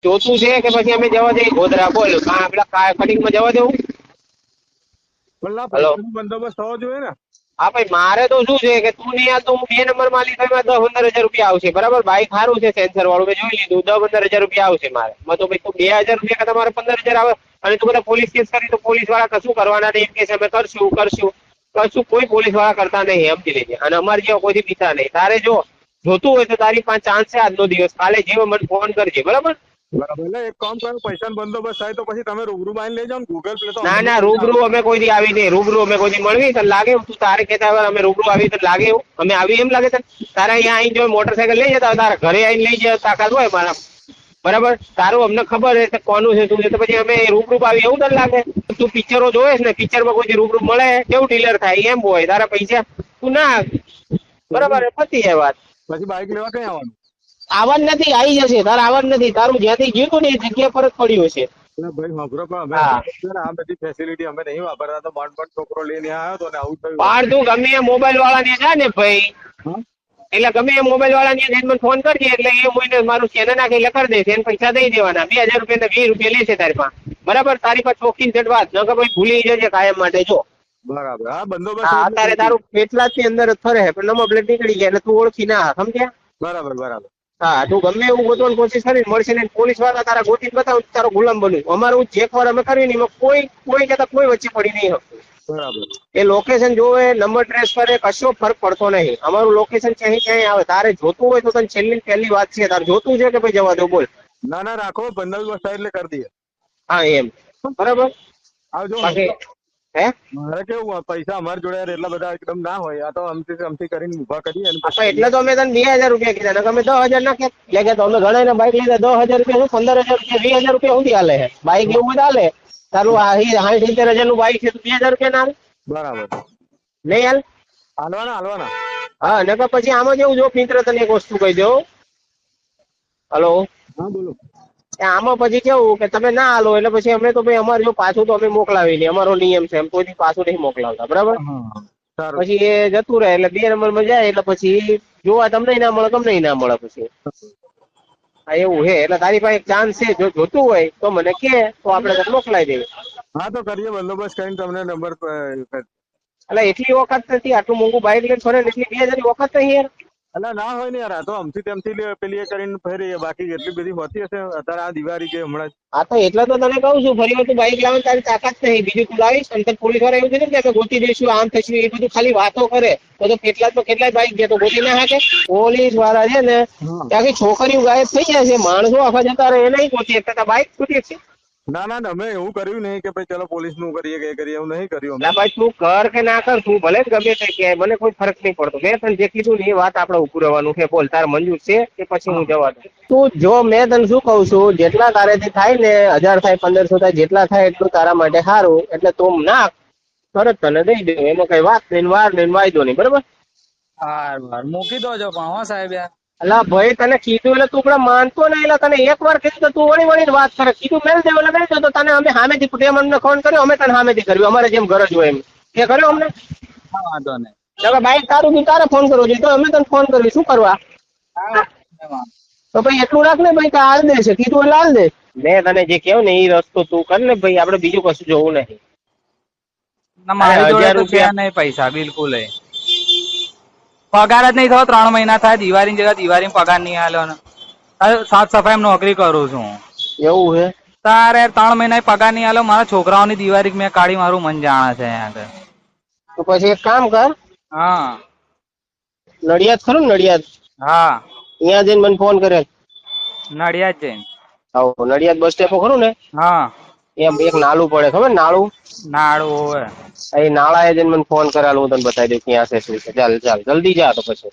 જોતું છે કે પછી અમે જવા દઈએ ગોધરા? બોલ, પેલા કટિંગમાં જવા દેવું? હલો, બંદોબસ્ત થવો જોઈએ ને. હા ભાઈ, મારે તો શું છે કે તું નહીં આ તો હું 2 નંબર માલિક 10-15 હજાર રૂપિયા આવશે, બરાબર? બાઈક સારું છે, સેન્સર વાળું, મેં જોઈ લીધું. 10-15 હજાર રૂપિયા આવશે મારે. તો ભાઈ તું 2000 રૂપિયા કરતા મારે 15 હજાર આવે. અને તું બધા પોલીસ કેસ કરી તો પોલીસ વાળા કશું કરવાના નહીં, એમ કે અમે કરશું. કશું કોઈ પોલીસ વાળા કરતા નહીં, સમજી લેજે. અને અમારે જેવા કોઈથી પીતા નહીં. તારે જો જોતું હોય તો તારી પાસે ચાન્સ છે આજનો દિવસ. કાલે જેવો મને ફોન કરજે, બરાબર? બરાબર. એટલે એક કામ કરો, પૈસાનો બંદોબસ્ત થાય તો પછી તમે રૂબરૂ આવીને લઈ જાઓ ને. ગૂગલ પ્લે તો ના રૂબરૂ અમે કોઈથી આવી નહીં. રૂબરૂ અમે કોઈથી મળવી તને લાગે તું તારે કહેતા હવે અમે રૂબરૂ આવી તને લાગે એવું અમે આવી એમ લાગે તને? તારે અહીંયા આવીને જો મોટરસાયકલ લઈ જતા તારા ઘરે આવીને લઈ જતા તાકાત હોય મારા, બરાબર? તારું અમને ખબર છે કોનું છે શું છે, તો પછી અમે રૂબરૂ આવી એવું તને લાગે? તું પિક્ચરો જોવે ને, પિક્ચરમાં કોઈ રૂબરૂ મળે કેવું ડીલર થાય એમ હોય. તારા પૈસા તું ના, બરાબર? પતી જાય વાત. પછી બાઇક લેવા કઈ આવવાનું? આવવાનું નથી, આવી જશે. તારે આવવાનું નથી. તારું જ્યાંથી ગયું હતું ને એ જગ્યા પર જ પડ્યું હશે. ભાઈ વાપરો પણ આ બધી ફેસિલિટી અમે નહીં વાપરતા. તો માંડ છોકરો લઈને આવ્યો તો ને આવું થયું. પણ તું ગમે એ મોબાઈલ વાળા ને જા ને ભાઈ, એટલે ગમે એ મોબાઈલ વાળા ની મને ફોન કરજે, એટલે એ મને મારું ચેનલ નાખી એટલે કરી દઈશ. એને પૈસા દઈ દેવાના. 2000 રૂપિયા 20 રૂપિયા લેશે તારી પાસે, બરાબર? તારી પાસે ચોખ્ખી સેટ વાત ન કે ભાઈ ભૂલી જજે કાયમ માટે. જો બરાબર. હા, બંદોબસ્ત. અત્યારે તારું પેટલા ની અંદર જ ફરે છે, પણ નંબર પ્લેટ નીકળી ગયા એટલે તું ઓળખી ના, સમજ્યા? બરાબર. હા, તું ગમે એવું ગોતવાની કોશિશ કરીને મળશે ને. પોલીસ વાળા તારા ગોતીને બતાવું તારો ગુલામ બન્યું. અમારું જે ખબર અમે કર્યું ને એમાં કોઈ કહેતા કોઈ વચ્ચે પડી નહીં શકતું. બરાબર. એ લોકેશન જોવે, નંબર ટ્રેસ કરે, કશો ફરક પડતો નહીં. અમારું લોકેશન ક્યાંય આવે. તારે જોતું હોય તો તને છેલ્લી પહેલી વાત છે, તારે જોતું છે કે ભાઈ જવા દો? બોલ. ના રાખો, બંદોબસ્ત થાય એટલે કરી દઈએ. હા એમ, બરાબર. આવજો. હે મારે કેવું, પૈસા અમારી જોડે એટલા બધા એકદમ ના હોય. આ તો અમથી કરીને ઉભા કરીએ. એટલે તો અમે તને 2000 રૂપિયા કીધા, અમે 10,000 નાખ્યા. એટલે તો અમે ઘણા ને બાઈક લીધા 10,000 રૂપિયા, 15,000 રૂપિયા, 20,000 રૂપિયા સુધી હાલે છે બાઈક. એવું બધા હાલે. તારું 60-70,000 નું બાઈક છે, 2000 રૂપિયા ના હાલે? બરાબર. નહીં હાલ? હાલવાના. હા, નકર પછી આમાં જેવું જો મિત્ર તને એક વસ્તુ કહી દો. હલો, હા બોલો. આમાં પછી કેવું કે તમે ના હાલો એટલે પછી અમે તો ભાઈ અમારે જો પાછું તો અમે મોકલાવી નહીં. અમારો નિયમ છે, એમ કોઈથી પાછું નહીં મોકલાવતા, બરાબર? પછી એ જતું રહે એટલે 2 નંબરમાં જાય એટલે પછી જોવા તમને ના મળે, તમને ના મળે. પછી હા એવું છે. એટલે તારી પાસે એક ચાન્સ છે, જો જોતું હોય તો મને કે, તો આપણે તને મોકલાવી દેવી. હા તો કરીએ બંદોબસ્ત કરીને તમને નંબર. એટલે એટલી વખત નથી, આટલું મોંઘું બાઈક લઈને ફરે એટલી 2000 વખત નહીં યાર. એટલે ના હોય ને યાર. આ તો અમથી તેમથી પેલી કરીને ફરી. બાકી એટલી બધી હોતી હશે અત્યારે આ દિવાળી કે હમણાં. હા તો એટલે તો તને કહું છું, ફરી વાર તું બાઈક લાવવાની તારી તાકાત નહીં. બીજું તું લાવીશ અને પોલીસ વાળા એવું કીધું કે અમે ગોતી દઈશું, આમ થશું, એ બધું ખાલી વાતો કરે. તો કેટલાય બાઈક ગયા તો ગોતી ના શકે. પોલીસ વાળા છે ને ત્યાંથી છોકરીઓ ગાયબ થઈ જાય છે, માણસો આખા જતા રહે, એ નહીં ગોતી શકતા. બાઈક ગોતી શકશે? ના અમે એવું કર્યું નહીં કે ભાઈ ચલો પોલીસ નું કરીએ કે કરીએ, એવું નહીં કર્યું. ના ભાઈ, તું કર કે ના કર, તું ભલે ગમે તે કે, મને કોઈ ફરક નહીં પડતો. મેં તને જે કીધું ને એ વાત આપણે ઉભું રહેવાનું છે. બોલ, તારે મંજૂર છે કે પછી હું જવા દઉં? તું જો, મેં તને શું કઉ છું, જેટલા તારેથી થાય ને 1000 થાય, 1500 થાય, જેટલા થાય એટલું તારા માટે સારું. એટલે તું નાખ, તરત તને દઈ દઉં. એમાં કઈ વાત નહીં, વાર નહીં, વાયદો નહીં, બરાબર? હા, મૂકી દો છો પણ હો સાહેબ યાર. અલા ભાઈ, તને કીધું એટલે તું પણ માનતો નહીં. એટલે તને એક વાર કીધું તો તું વળી વાત કરે. કીધું મેળ દેવું એટલે મેળ દે. તો તને અમે સામેથી અમને ફોન કર્યો, અમે તને સામેથી કર્યું. અમારે જેમ ગરજ હોય એમ તે કર્યો અમને. વાંધો નહીં. બાઈક તારું બી તારે ફોન કરવો જોઈએ તો અમે તને ફોન કર્યો. શું કરવા? તો ભાઈ એટલું રાખ ને ભાઈ, કે હાલ દે છે કીધું એટલે હાલ દે. મેં તને જે કહ્યું ને એ રસ્તો તું કર ને ભાઈ. આપણે બીજું કશું જોવું નહીં. મારી જોડે તો છે નહીં પૈસા બિલકુલ. પગાર જ નહીં થયો, 3 મહિના થાય. દિવાળી જગ્યા દિવાળી પગાર નહીં આલ્યો. સાફ સફાઈ નોકરી કરું છું. એવું છે? તારે 3 મહિના પગાર નહીં આલ્યો. મારા છોકરાઓની દિવાળી મેં કાઢી, મારું મન જાણે છે આગળ. તો પછી એક કામ કર. હા, નડિયાદ ખરું ને? નડિયાદ. હા, અહીંયા જઈને મને ફોન કરે. નડિયાદ જઈને. નડિયાદ બસ સ્ટેપ ખરું ને? હા, એમ એક નાળું પડે, ખબર? નાળું હોય એ નાળા જઈને મને ફોન કરાલો, હું તને બતાવી દઉં ક્યાં છે શું છે. ચાલ જલ્દી જા તો પછી.